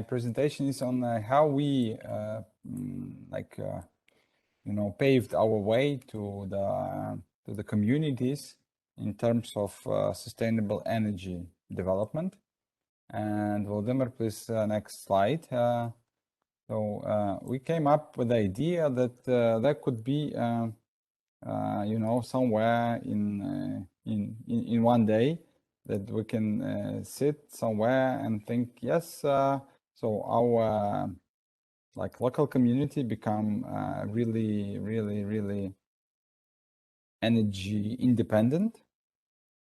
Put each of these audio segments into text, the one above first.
presentation is on how we paved our way to the communities in terms of sustainable energy development. And Vladimir, please, next slide. So we came up with the idea that there could be, somewhere in one day that we can sit somewhere and think, yes, so our local community become really energy independent,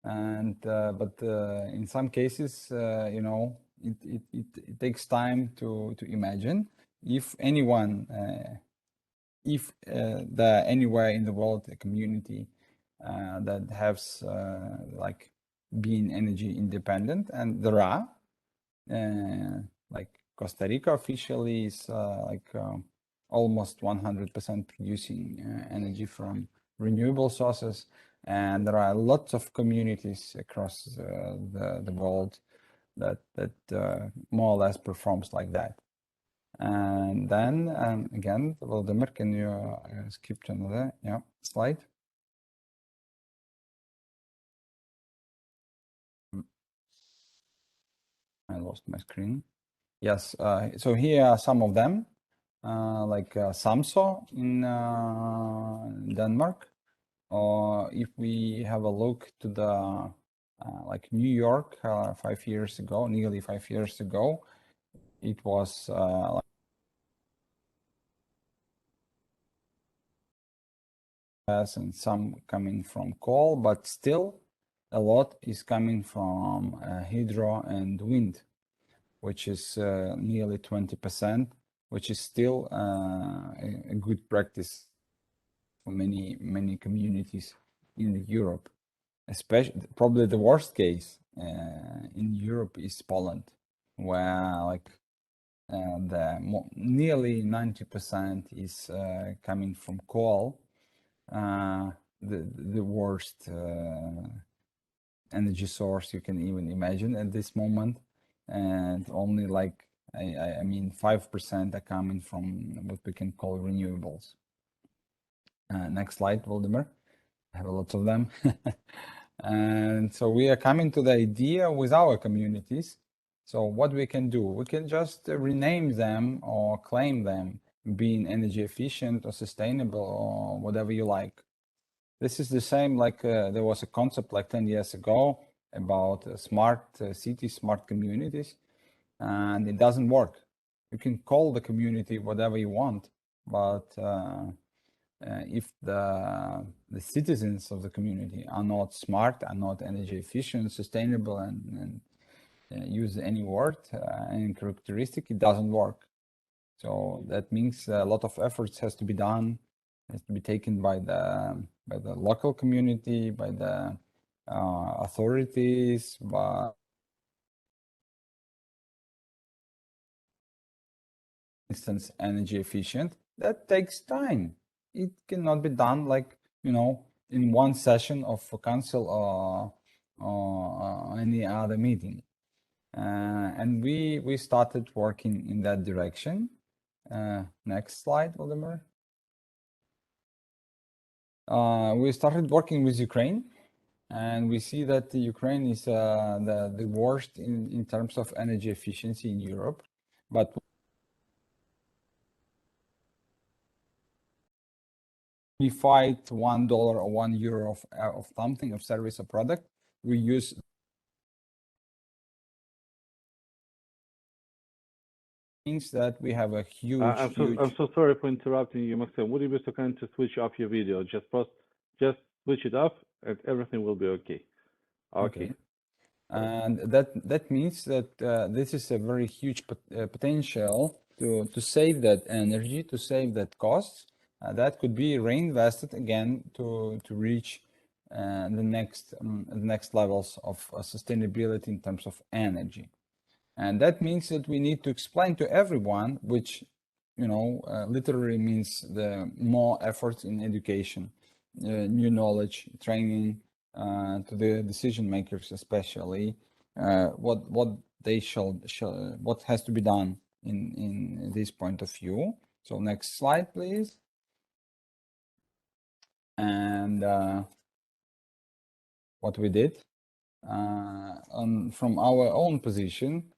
and but in some cases, it takes time to imagine if anyone, if there anywhere in the world a community that has being energy independent, and there are like Costa Rica officially is almost 100% producing energy from renewable sources, and there are lots of communities across the world that more or less performs like that. And then again, Vladimir, can you skip to another slide? I lost my screen. Yes, so here are some of them, like Samso in Denmark, or if we have a look to the like New York 5 years ago, nearly 5 years ago, it was and some coming from coal, but still a lot is coming from hydro and wind, which is nearly 20%, which is still a good practice for many communities in Europe. Especially, probably the worst case in Europe is Poland, where nearly 90% is coming from coal. The worst energy source you can even imagine at this moment, and only I mean 5% are coming from what we can call renewables. Next slide, Vladimir. I have a lot of them. And so we are coming to the idea with our communities. So what we can do, we can just rename them or claim them being energy efficient or sustainable or whatever you like. This is the same like there was a concept like 10 years ago about smart cities, smart communities, and it doesn't work. You can call the community whatever you want, but if the citizens of the community are not smart, are not energy efficient, sustainable, and use any word, any characteristic, it doesn't work. So that means a lot of efforts has to be done, has to be taken by the local community, by the authorities, by instance energy efficient. That takes time. It cannot be done in one session of a council or any other meeting. And we started working in that direction. Next slide, Vladimir. We started working with Ukraine, and we see that the Ukraine is the worst in terms of energy efficiency in Europe. But we fight $1 or €1 of something, of service or product, we use means that we have a huge. I'm so sorry for interrupting you, MAKSYM. Would you be so kind to switch off your video? Just switch it off, and everything will be okay. Okay. And that means that this is a very huge potential to save that energy, to save that cost. That could be reinvested again to reach the next levels of sustainability in terms of energy. And that means that we need to explain to everyone, which literally means the more efforts in education, new knowledge, training to the decision makers, especially what they what has to be done in this point of view. So next slide, please. And what we did from our own position,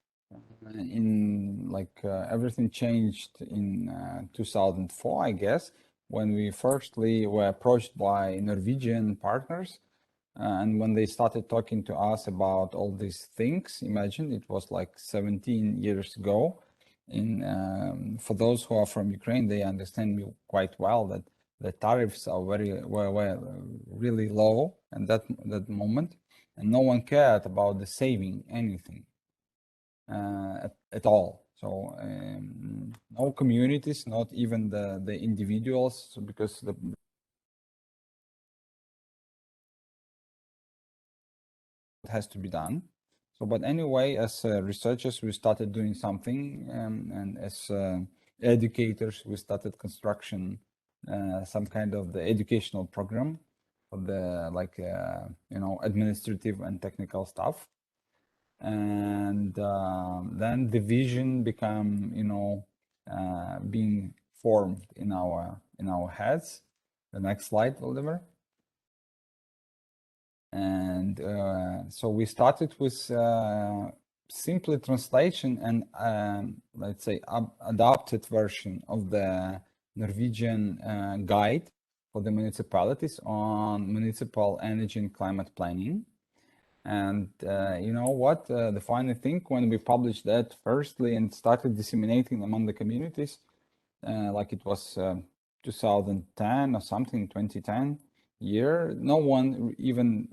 everything changed in 2004, I guess, when we firstly were approached by Norwegian partners. And when they started talking to us about all these things, imagine it was like 17 years ago. For those who are from Ukraine, they understand me quite well that the tariffs are were really low at that moment, and no one cared about the saving anything at all. So no communities, not even the individuals, so because has to be done. So, but anyway, as researchers, we started doing something, and as educators, we started construction, some kind of the educational program for the administrative and technical stuff. And then the vision became, being formed in our heads. The next slide, Oliver. And so we started with simply translation and let's say adapted version of the Norwegian guide for the municipalities on municipal energy and climate planning. And you know what? The funny thing, when we published that firstly and started disseminating among the communities, like it was 2010 or something, 2010 year, no one even,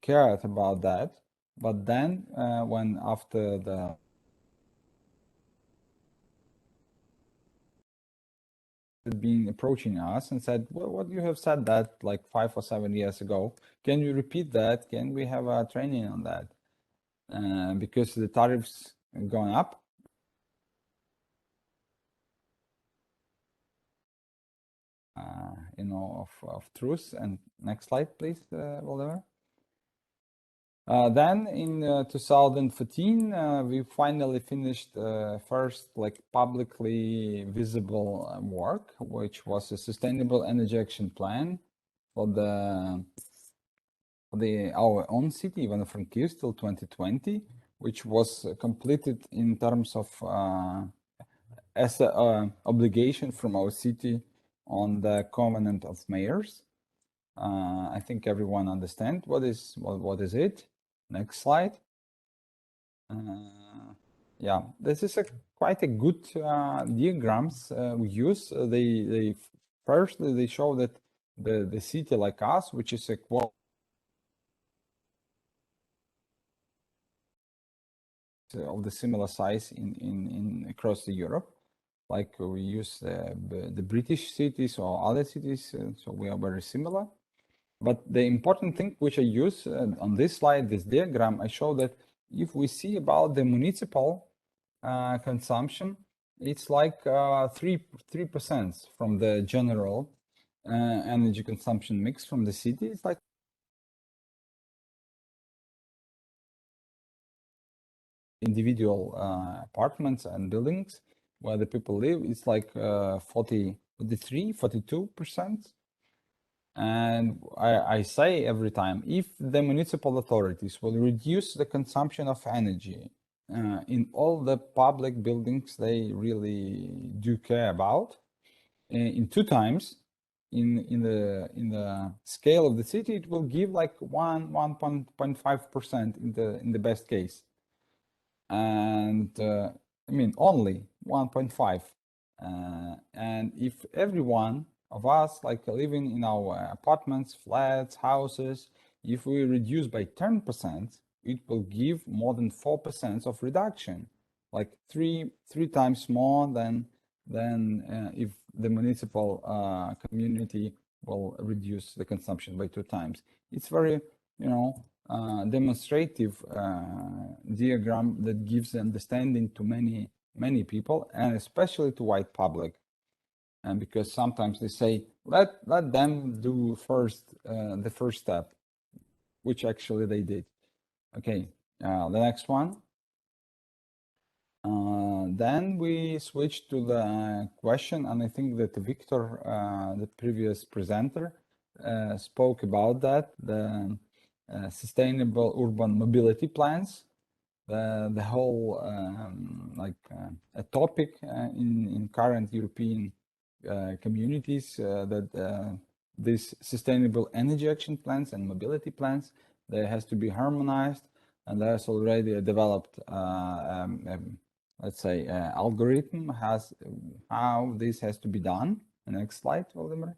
cared about that. But then when after the been approaching us and said, well, what you have said that like 5 or 7 years ago, can you repeat that? Can we have a training on that? Because the tariffs going up. Of truth. And next slide, please, Oliver. Then in 2014, we finally finished first like publicly visible work, which was a sustainable energy action plan for our own city, Ivano-Frankivsk, till 2020, which was completed in terms of as an obligation from our city on the Covenant of Mayors. I think everyone understands what is it. Next slide. Yeah, this is quite a good diagrams we use. They firstly they show that the city like us, which is a of the similar size in across the Europe, like we use the British cities or other cities, so we are very similar. But the important thing which I use on this slide, this diagram, I show that if we see about the municipal consumption, it's like 3% from the general energy consumption mix from the city. It's like individual apartments and buildings where the people live. It's like 42%. And I say every time, if the municipal authorities will reduce the consumption of energy in all the public buildings they really do care about, in 2 times, in the scale of the city, it will give like 1.5% in the best case, and I mean only 1.5, and if everyone of us like living in our apartments, flats, houses, if we reduce by 10%, it will give more than 4% of reduction, like three times more than if the municipal community will reduce the consumption by 2 times. It's very, demonstrative diagram that gives understanding to many people, and especially to white public. And because sometimes they say, let them do the first step, which actually they did. Okay, the next one. Then we switched to the question, and I think that Victor, the previous presenter, spoke about that, the sustainable urban mobility plans, the whole a topic in current European communities that these sustainable energy action plans and mobility plans, they has to be harmonized, and there's already a developed let's say algorithm has how this has to be done. The next slide, Vladimir.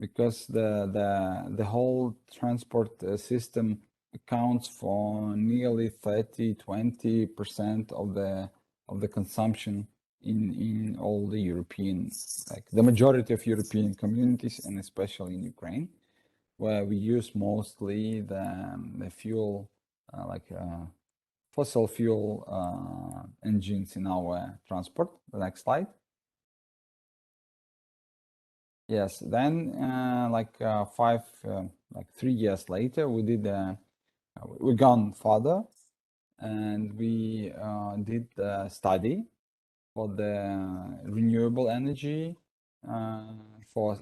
Because the whole transport system accounts for nearly 20% of the consumption in all the European, like the majority of European communities, and especially in Ukraine, where we use mostly the fuel fossil fuel engines in our transport. The next slide. Yes, then 3 years later, we gone further, and we did a study for the renewable energy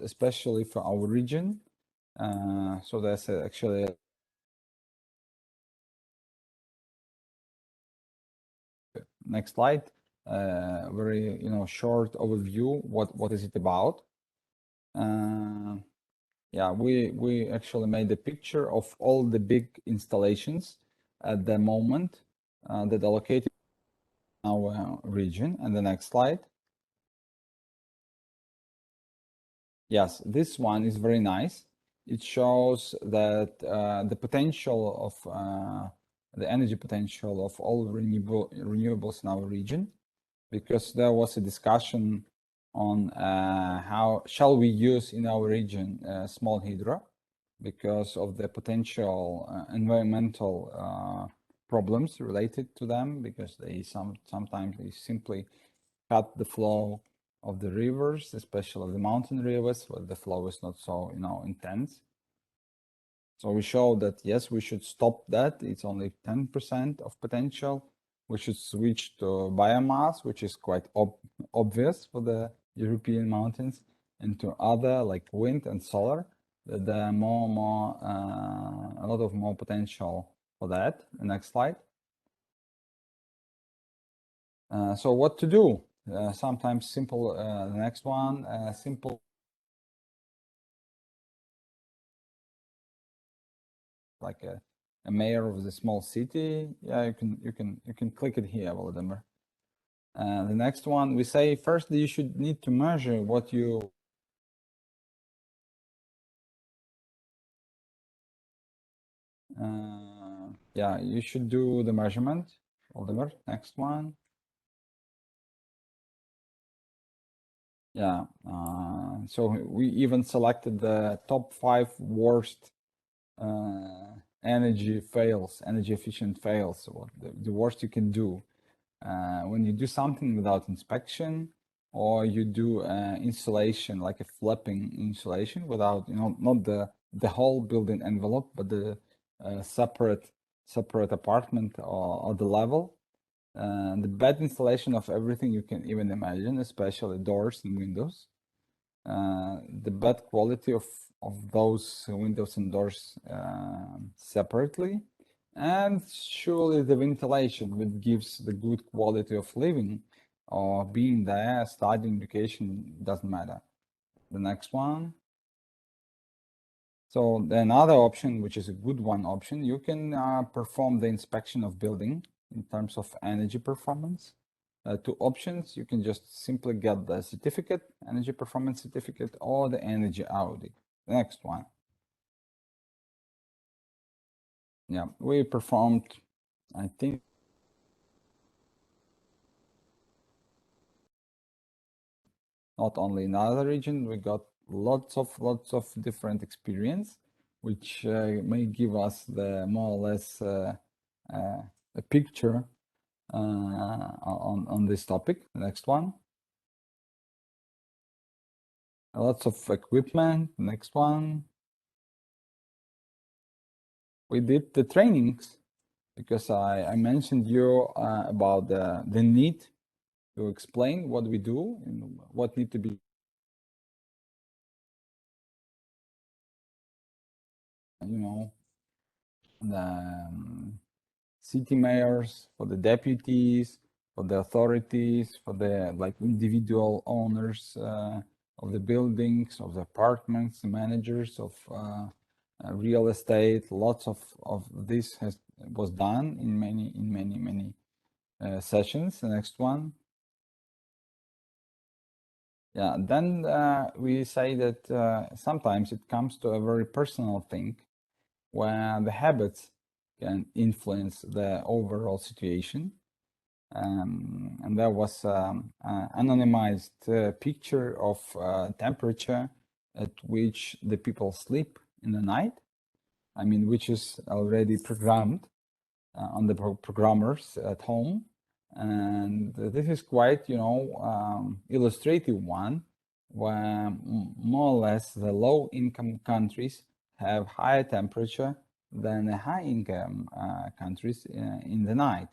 especially for our region. So that's actually next slide. Very short overview. What is it about? Yeah, we actually made a picture of all the big installations at the moment that are located in our region. And the next slide. Yes, this one is very nice. It shows that the potential of the energy potential of all renewables in our region, because there was a discussion on how shall we use in our region small hydro because of the potential environmental problems related to them, because they sometimes they simply cut the flow of the rivers, especially the mountain rivers, where the flow is not so intense. So we show that yes, we should stop that. It's only 10% of potential. We should switch to biomass, which is quite obvious for the European mountains, and to other like wind and solar. There are a lot of more potential for that. The next slide. So what to do? Sometimes simple. The next one, simple. Like a mayor of the small city. Yeah, you can click it here, Volodymyr. The next one, we say first you should need to measure what you yeah, you should do the measurement. Volodymyr, next one. Yeah, so we even selected the top 5 worst energy efficient fails, what the worst you can do when you do something without inspection, or you do installation like a flipping installation without not the whole building envelope, but the separate apartment or the level. The bad installation of everything you can even imagine, especially doors and windows. The bad quality of those windows and doors separately, and surely the ventilation, which gives the good quality of living or being there, studying, education, doesn't matter. The next one. So another option, which is a good one option, you can perform the inspection of building in terms of energy performance. 2 options. You can just simply get the certificate, energy performance certificate, or the energy audit. The next one. Yeah, we performed, I think, not only in other region, we got lots of different experience, which may give us the more or less a picture on this topic. The next one. Lots of equipment. Next one. We did the trainings. because I mentioned you about the need to explain what we do and what need to be the city mayors, for the deputies, for the authorities, for the like individual owners of the buildings, of the apartments, the managers of real estate. Lots of this was done in many sessions. The next one. Yeah, then we say that sometimes it comes to a very personal thing where the habits can influence the overall situation. And there was anonymized picture of temperature at which the people sleep in the night. I mean, which is already programmed on the programmers at home. And this is quite, illustrative one, where more or less the low-income countries have higher temperature than the high-income countries in the night.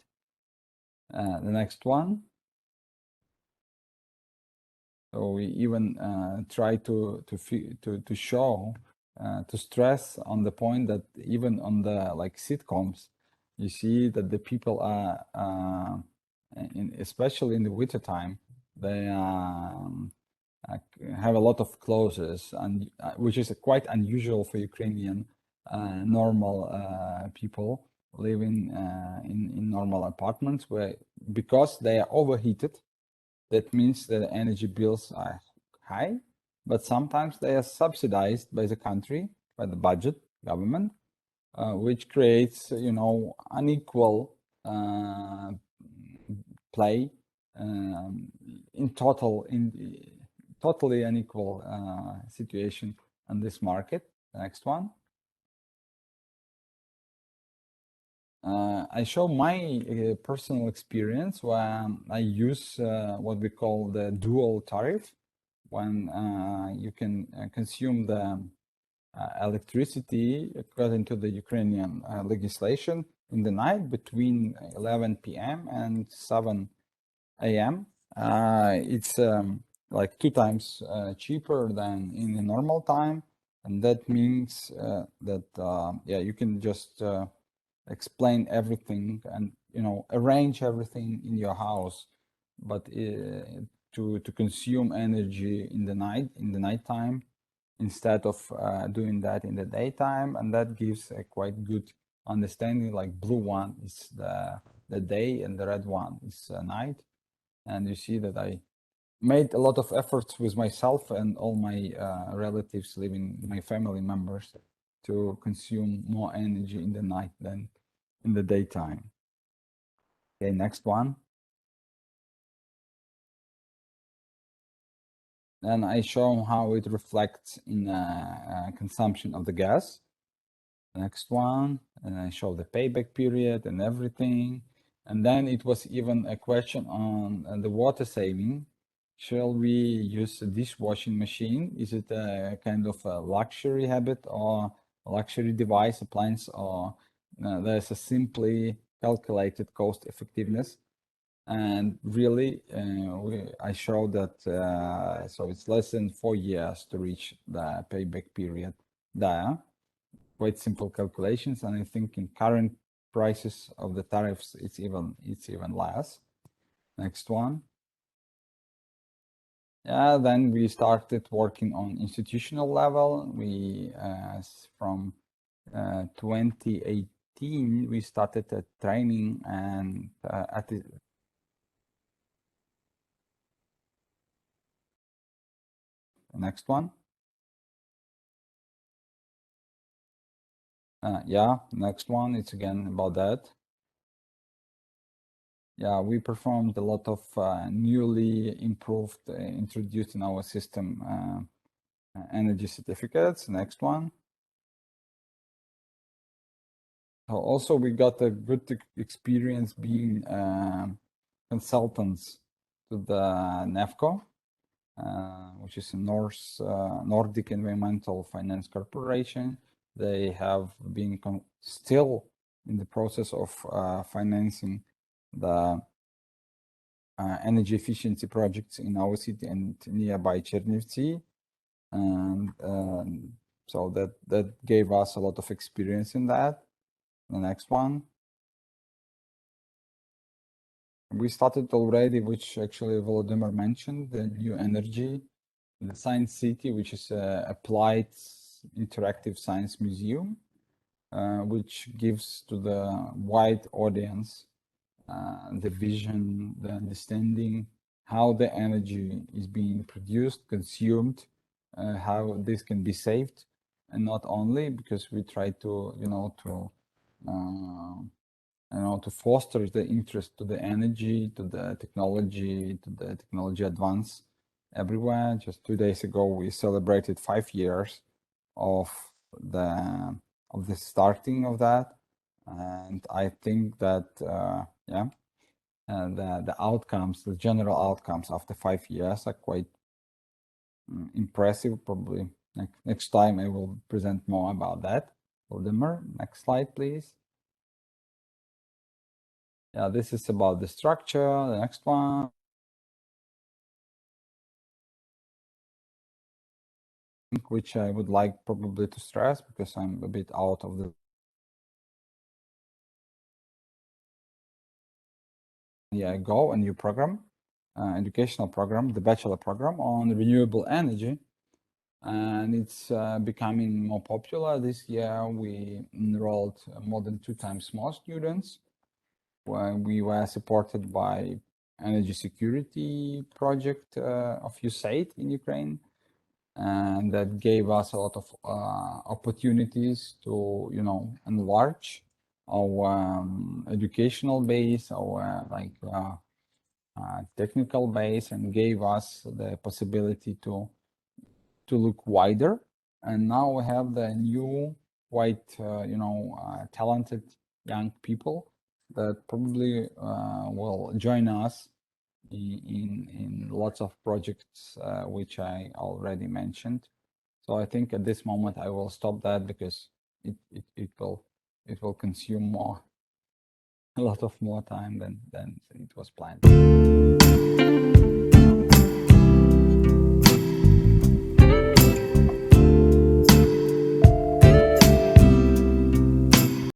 The next one. So we even try to show to stress on the point that even on the like sitcoms, you see that the people are especially in the winter time, they have a lot of clothes, and which is quite unusual for Ukrainian normal people living in normal apartments, where because they are overheated. That means that the energy bills are high, but sometimes they are subsidized by the country, by the budget, government, which creates, unequal play in totally unequal situation on this market. Next one. I show my personal experience where I use what we call the dual tariff, when you can consume the electricity according to the Ukrainian legislation in the night between 11 p.m. and 7 a.m. It's like 2 times cheaper than in the normal time, and that means that you can just explain everything and arrange everything in your house, but to consume energy in the nighttime instead of doing that in the daytime, and that gives a quite good understanding. Like blue one is the day and the red one is night, and you see that I made a lot of efforts with myself and all my relatives living, my family members, to consume more energy in the night than in the daytime. Okay, next one. And I show how it reflects in consumption of the gas. Next one, and I show the payback period and everything. And then it was even a question on the water saving. Shall we use a dishwashing machine? Is it a kind of a luxury habit or a luxury device, appliance, or there's a simply calculated cost effectiveness? And really, I show that so it's less than 4 years to reach the payback period there. Quite simple calculations, and I think in current prices of the tariffs, it's even less. Next one. Yeah, then we started working on institutional level. We from 2018 we started a training, and at the next one. Yeah, next one, it's again about that. Yeah, we performed a lot of newly improved, introduced in our system energy certificates. Next one. Also, we got a good experience being consultants to the NEFCO, which is a Nordic Environmental Finance Corporation. They have been still in the process of financing the energy efficiency projects in our city and nearby Chernivtsi, and so that gave us a lot of experience in that. The next one. We started already, which actually Volodymyr mentioned, the new energy, the Science City, which is a applied interactive science museum, which gives to the wide audience the vision, the understanding, how the energy is being produced, consumed, how this can be saved, and not only because we try to, to foster the interest to the energy, to the technology advance everywhere. Just 2 days ago, we celebrated 5 years of the starting of that, and I think that the outcomes, the general outcomes after 5 years are quite impressive. Probably next time I will present more about that. Volodymyr, next slide, please. Yeah, this is about the structure. The next one. Which I would like probably to stress because I'm a bit out of the a new program, educational program, the bachelor program on renewable energy, and it's becoming more popular. This year we enrolled more than 2 times more students. We were supported by energy security project of USAID in Ukraine, and that gave us a lot of opportunities to enlarge our educational base, our technical base, and gave us the possibility to look wider. And now we have the new quite talented young people that probably will join us in lots of projects which I already mentioned. So I think at this moment I will stop that because it will consume a lot of more time than it was planned.